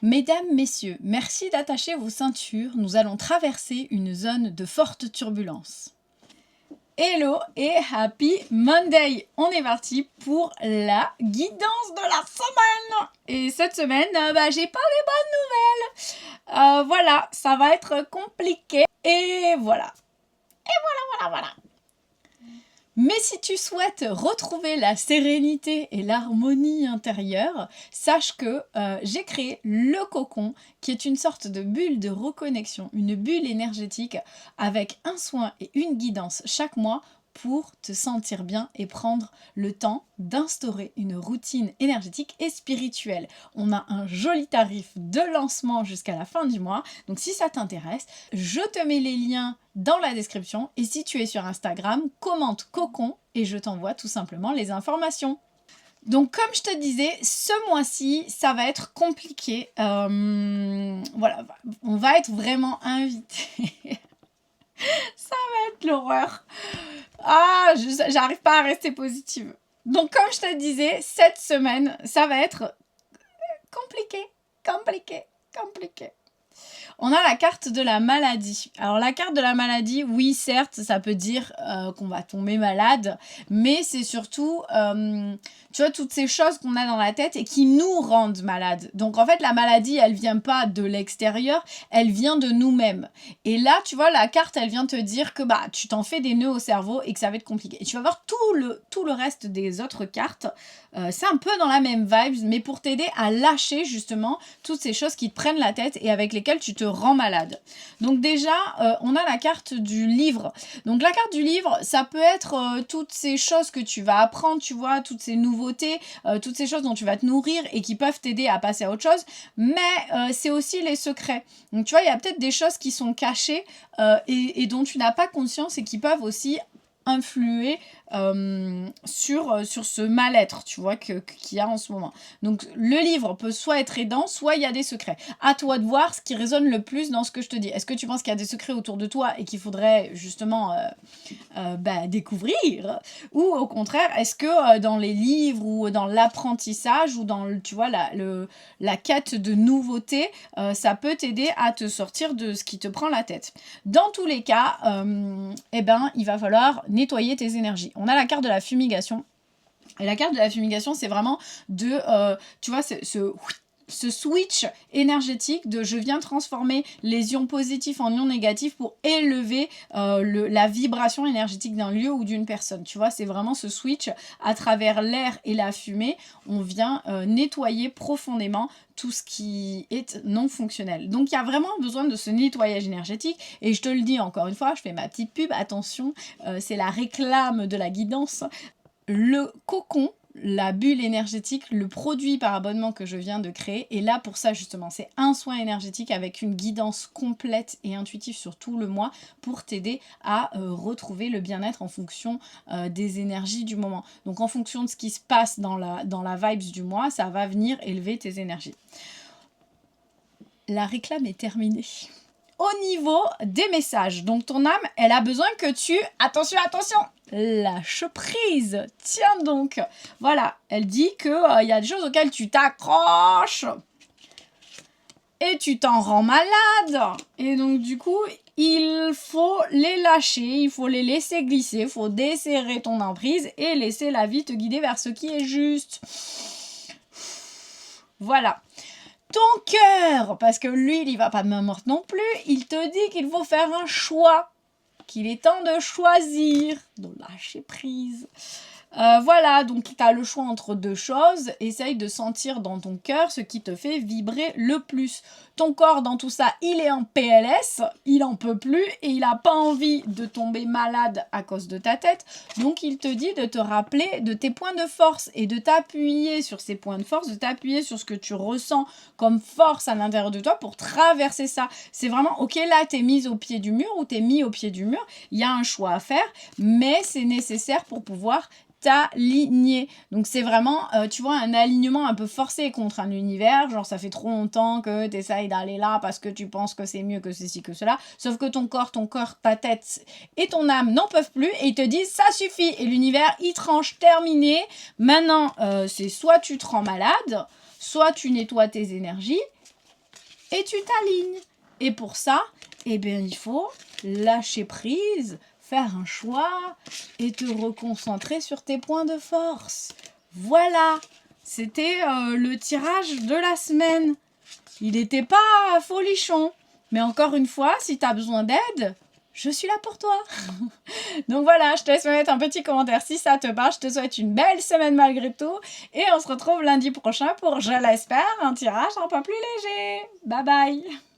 Mesdames, messieurs, merci d'attacher vos ceintures. Nous allons traverser une zone de forte turbulence. Hello et happy Monday. On est parti pour la guidance de la semaine. Et cette semaine, j'ai pas des bonnes nouvelles. Voilà, ça va être compliqué. Et voilà. Voilà. Mais si tu souhaites retrouver la sérénité et l'harmonie intérieure, sache que j'ai créé le cocon, qui est une sorte de bulle de reconnexion, une bulle énergétique avec un soin et une guidance chaque mois pour te sentir bien et prendre le temps d'instaurer une routine énergétique et spirituelle. On a un joli tarif de lancement jusqu'à la fin du mois, donc si ça t'intéresse, je te mets les liens dans la description et si tu es sur Instagram, commente cocon et je t'envoie tout simplement les informations. Donc comme je te disais, ce mois-ci, ça va être compliqué. Voilà, on va être vraiment invité. Ça va être l'horreur. J'arrive pas à rester positive. Donc comme je te disais, cette semaine, ça va être compliqué. On a la carte de la maladie. Alors la carte de la maladie, oui certes, ça peut dire qu'on va tomber malade, mais c'est surtout, tu vois, toutes ces choses qu'on a dans la tête et qui nous rendent malades. Donc en fait, la maladie, elle vient pas de l'extérieur, elle vient de nous-mêmes. Et là, tu vois, la carte, elle vient te dire que tu t'en fais des nœuds au cerveau et que ça va être compliqué. Et tu vas voir tout le reste des autres cartes, c'est un peu dans la même vibe, mais pour t'aider à lâcher justement toutes ces choses qui te prennent la tête et avec lesquelles tu te rends malade. Donc déjà, on a la carte du livre. Donc la carte du livre, ça peut être toutes ces choses que tu vas apprendre, tu vois, toutes ces nouveautés, toutes ces choses dont tu vas te nourrir et qui peuvent t'aider à passer à autre chose, mais c'est aussi les secrets. Donc tu vois, il y a peut-être des choses qui sont cachées et dont tu n'as pas conscience et qui peuvent aussi influer sur ce mal-être, tu vois, qu'il y a en ce moment. Donc, le livre peut soit être aidant, soit il y a des secrets. À toi de voir ce qui résonne le plus dans ce que je te dis. Est-ce que tu penses qu'il y a des secrets autour de toi et qu'il faudrait justement découvrir? Ou au contraire, est-ce que dans les livres ou dans l'apprentissage ou dans, tu vois, la quête de nouveautés, ça peut t'aider à te sortir de ce qui te prend la tête? Dans tous les cas, il va falloir nettoyer tes énergies. On a la carte de la fumigation. Et la carte de la fumigation, c'est vraiment de, tu vois, ce switch énergétique de je viens transformer les ions positifs en ions négatifs pour élever la vibration énergétique d'un lieu ou d'une personne. Tu vois, c'est vraiment ce switch à travers l'air et la fumée. On vient nettoyer profondément tout ce qui est non fonctionnel. Donc il y a vraiment besoin de ce nettoyage énergétique et je te le dis encore une fois, je fais ma petite pub, attention, c'est la réclame de la guidance. Le cocon, la bulle énergétique, le produit par abonnement que je viens de créer est là pour ça justement. C'est un soin énergétique avec une guidance complète et intuitive sur tout le mois pour t'aider à retrouver le bien-être en fonction des énergies du moment. Donc en fonction de ce qui se passe dans la vibes du mois, ça va venir élever tes énergies. La réclame est terminée. Au niveau des messages, donc ton âme, elle a besoin que tu, attention, lâche prise. Tiens donc, voilà, elle dit que y a des choses auxquelles tu t'accroches et tu t'en rends malade. Et donc du coup, il faut les lâcher, il faut les laisser glisser, il faut desserrer ton emprise et laisser la vie te guider vers ce qui est juste. Voilà. Ton cœur, parce que lui, il va pas de main morte non plus, il te dit qu'il faut faire un choix, qu'il est temps de choisir, de lâcher prise. Voilà, donc tu as le choix entre deux choses. Essaye de sentir dans ton cœur ce qui te fait vibrer le plus. Ton corps, dans tout ça, il est en PLS, il en peut plus et il n'a pas envie de tomber malade à cause de ta tête. Donc, il te dit de te rappeler de tes points de force et de t'appuyer sur ces points de force, de t'appuyer sur ce que tu ressens comme force à l'intérieur de toi pour traverser ça. C'est vraiment, ok, là, t'es mise au pied du mur ou t'es mis au pied du mur. Il y a un choix à faire, mais c'est nécessaire pour pouvoir t'aligner. Donc c'est vraiment, tu vois, un alignement un peu forcé contre un univers, genre ça fait trop longtemps que tu essayes d'aller là parce que tu penses que c'est mieux que ceci, que cela, sauf que ton corps, ta tête et ton âme n'en peuvent plus et ils te disent ça suffit et l'univers il tranche, terminé. Maintenant, c'est soit tu te rends malade, soit tu nettoies tes énergies et tu t'alignes. Et pour ça, eh bien, il faut lâcher prise, faire un choix et te reconcentrer sur tes points de force. Voilà, c'était le tirage de la semaine. Il n'était pas folichon, mais encore une fois, si tu as besoin d'aide, je suis là pour toi. Donc voilà, je te laisse me mettre un petit commentaire si ça te parle. Je te souhaite une belle semaine malgré tout. Et on se retrouve lundi prochain pour, je l'espère, un tirage un peu plus léger. Bye bye.